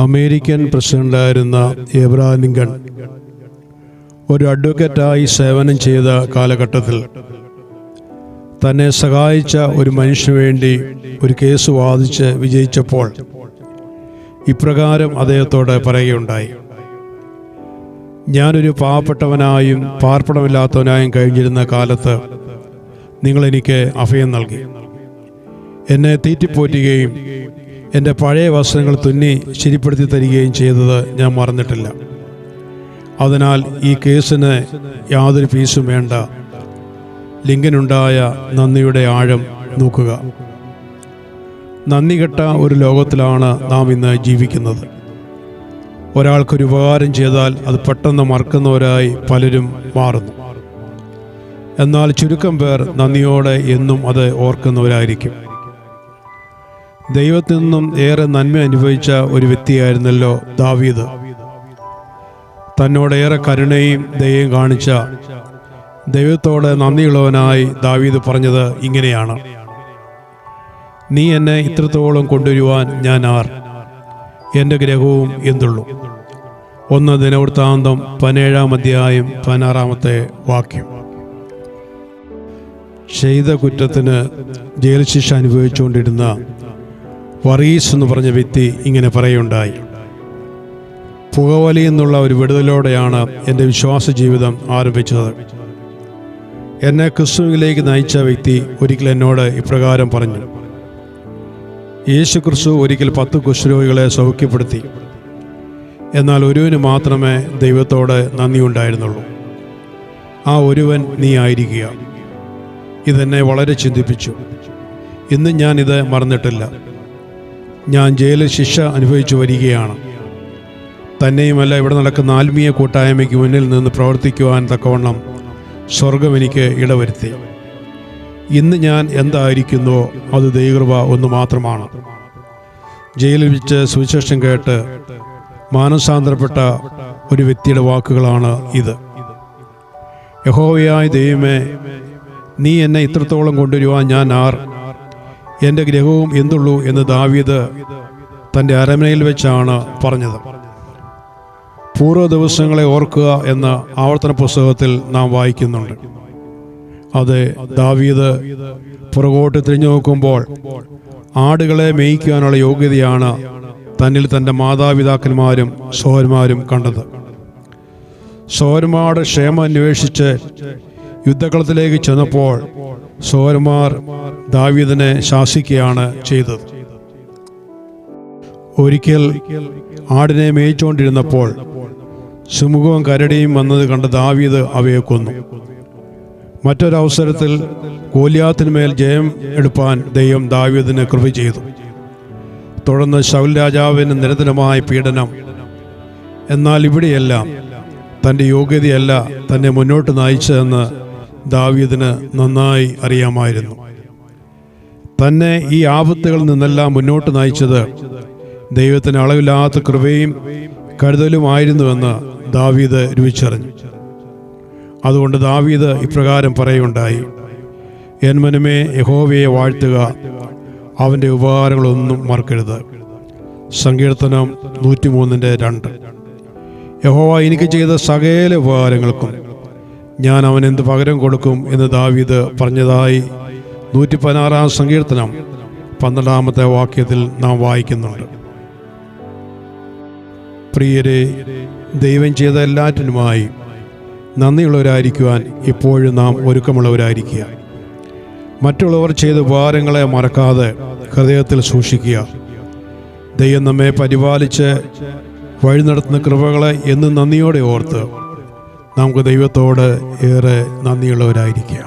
American പ്രസിഡന്റായിരുന്ന Abraham Lincoln ഒരു അഡ്വക്കേറ്റായി സേവനം ചെയ്ത കാലഘട്ടത്തിൽ തന്നെ സഹായിച്ച ഒരു മനുഷ്യന് വേണ്ടി ഒരു കേസ് വാദിച്ച് വിജയിച്ചപ്പോൾ ഇപ്രകാരം അദ്ദേഹത്തോട് പറയുകയുണ്ടായി: ഞാനൊരു പാവപ്പെട്ടവനായും പാർപ്പിടമില്ലാത്തവനായും കഴിഞ്ഞിരുന്ന കാലത്ത് നിങ്ങളെനിക്ക് അഭയം നൽകി, എന്നെ തീറ്റിപ്പോറ്റുകയും എൻ്റെ പഴയ വസ്ത്രങ്ങൾ തുന്നി ശരിപ്പെടുത്തി തരികയും ചെയ്തത് ഞാൻ മറന്നിട്ടില്ല. അതിനാൽ ഈ കേസിന് യാതൊരു ഫീസും വേണ്ട. ലിങ്കനുണ്ടായ നന്ദിയുടെ ആഴം നോക്കുക. നന്ദി കെട്ട ഒരു ലോകത്തിലാണ് നാം ഇന്ന് ജീവിക്കുന്നത്. ഒരാൾക്കൊരു ഉപകാരം ചെയ്താൽ അത് പെട്ടെന്ന് മറക്കുന്നവരായി പലരും മാറുന്നു. എന്നാൽ ചുരുക്കം പേർ നന്ദിയോടെ എന്നും അത് ഓർക്കുന്നവരായിരിക്കും. ദൈവത്തിൽ നിന്നും ഏറെ നന്മ അനുഭവിച്ച ഒരു വ്യക്തിയായിരുന്നല്ലോ ദാവീദ്. തന്നോടേറെ കരുണയും ദയയും കാണിച്ച ദൈവത്തോട് നന്ദിയുള്ളവനായി ദാവീദ് പറഞ്ഞത് ഇങ്ങനെയാണ്: നീ എന്നെ ഇത്രത്തോളം കൊണ്ടുവരുവാൻ ഞാൻ ആർ? എൻ്റെ ഗ്രഹവും എന്തുള്ളൂ. 1 ദിനവൃത്താന്തം 17-ാം അധ്യായം 16-ാമത്തെ വാക്യം. ചെയ്ത കുറ്റത്തിന് ജയിൽ ശിക്ഷ അനുഭവിച്ചുകൊണ്ടിരുന്ന വറീസ് എന്ന് പറഞ്ഞ വ്യക്തി ഇങ്ങനെ പറയുണ്ടായി: പുകവലി എന്നുള്ള ഒരു വിടുതലോടെയാണ് എൻ്റെ വിശ്വാസ ജീവിതം ആരംഭിച്ചത്. എന്നെ ക്രിസ്തുവിലേക്ക് നയിച്ച വ്യക്തി ഒരിക്കൽ എന്നോട് ഇപ്രകാരം പറഞ്ഞു: യേശു ക്രിസ്തു ഒരിക്കൽ 10 കുഷ്ഠരോഗികളെ സൗഖ്യപ്പെടുത്തി. എന്നാൽ ഒരുവന് മാത്രമേ ദൈവത്തോട് നന്ദിയുണ്ടായിരുന്നുള്ളൂ. ആ ഒരുവൻ നീ ആയിരിക്കുക. ഇതെന്നെ വളരെ ചിന്തിപ്പിച്ചു. ഇന്നും ഞാനിത് മറന്നിട്ടില്ല. ഞാൻ ജയിലിൽ ശിക്ഷ അനുഭവിച്ചു വരികയാണ്. തന്നെയുമല്ല, ഇവിടെ നടക്കുന്ന ആത്മീയ കൂട്ടായ്മയ്ക്ക് മുന്നിൽ നിന്ന് പ്രവർത്തിക്കുവാൻ തക്കവണ്ണം സ്വർഗം എനിക്ക് ഇടവരുത്തി. ഇന്ന് ഞാൻ എന്തായിരിക്കുന്നുവോ അത് ദൈവകൃപ ഒന്ന് മാത്രമാണ്. ജയിലിൽ വെച്ച് സുവിശേഷം കേട്ട് മാനസാന്തരപ്പെട്ട ഒരു വ്യക്തിയുടെ വാക്കുകളാണ് ഇത്. യഹോവയായ ദൈവമേ, നീ എന്നെ ഇത്രത്തോളം കൊണ്ടുവരുവാൻ ഞാൻ ആർ? എൻ്റെ ഗ്രഹവും എന്തുള്ളൂ എന്ന് ദാവീദ് തൻ്റെ അരമനയിൽ വെച്ചാണ് പറഞ്ഞത്. പൂർവ്വ ദിവസങ്ങളെ ഓർക്കുക എന്ന ആവർത്തന പുസ്തകത്തിൽ നാം വായിക്കുന്നുണ്ട്. അത് ദാവീദ് പുറകോട്ട് തിരിഞ്ഞു നോക്കുമ്പോൾ ആടുകളെ മേയ്ക്കാനുള്ള യോഗ്യതയാണ് തന്നിൽ തൻ്റെ മാതാപിതാക്കന്മാരും സഹോദരന്മാരും കണ്ടത്. സഹോദരന്മാരുടെ ക്ഷേമം അന്വേഷിച്ച് യുദ്ധകളത്തിലേക്ക് ചെന്നപ്പോൾ സഹോദരന്മാർ ദാവീദിനെ ശാസിക്കുകയാണ് ചെയ്തത്. ഒരിക്കൽ ആടിനെ മേയിച്ചുകൊണ്ടിരുന്നപ്പോൾ സിംഹവും കരടിയും വന്നത് കണ്ട് ദാവീദ് അവയെ കൊന്നു. മറ്റൊരവസരത്തിൽ ഗോലിയാത്തിന്മേൽ ജയം എടുപ്പാൻ ദൈവം ദാവീദിന് കൃപ ചെയ്തു. തുടർന്ന് ശൗൽ രാജാവിന് നിരന്തരമായ പീഡനം. എന്നാൽ ഇവിടെയെല്ലാം തൻ്റെ യോഗ്യതയല്ല തന്നെ മുന്നോട്ട് നയിച്ചതെന്ന് ദാവീദിന് നന്നായി അറിയാമായിരുന്നു. തന്നെ ഈ ആപത്തുകളിൽ നിന്നെല്ലാം മുന്നോട്ട് നയിച്ചത് ദൈവത്തിന് അളവില്ലാത്ത കൃപയും കരുതലുമായിരുന്നുവെന്ന് ദാവീദ് രുചിച്ചറിഞ്ഞു. അതുകൊണ്ട് ദാവീദ് ഇപ്രകാരം പറയുണ്ടായി: എൻ മനമേ, യഹോവയെ വാഴ്ത്തുക, അവൻ്റെ ഉപകാരങ്ങളൊന്നും മറക്കരുത്. സങ്കീർത്തനം 103:2. യഹോവ എനിക്ക് ചെയ്ത സകല ഉപകാരങ്ങൾക്കും ഞാൻ അവൻ എന്ത് പകരം കൊടുക്കും എന്ന് ദാവീദ് പറഞ്ഞതായി 116-ാം സങ്കീർത്തനം 12-ാമത്തെ വാക്യത്തിൽ നാം വായിക്കുന്നുണ്ട്. പ്രിയരെ, ദൈവം ചെയ്ത എല്ലാറ്റിനുമായി നന്ദിയുള്ളവരായിരിക്കുവാൻ ഇപ്പോഴും നാം ഒരുക്കമുള്ളവരായിരിക്കുക. മറ്റുള്ളവർ ചെയ്ത ഉപകാരങ്ങളെ മറക്കാതെ ഹൃദയത്തിൽ സൂക്ഷിക്കുക. ദൈവം നമ്മെ പരിപാലിച്ച് വഴി നടത്തുന്ന കൃപകളെ എന്നും നന്ദിയോടെ ഓർത്ത് നമുക്ക് ദൈവത്തോട് ഏറെ നന്ദിയുള്ളവരായിരിക്കുക.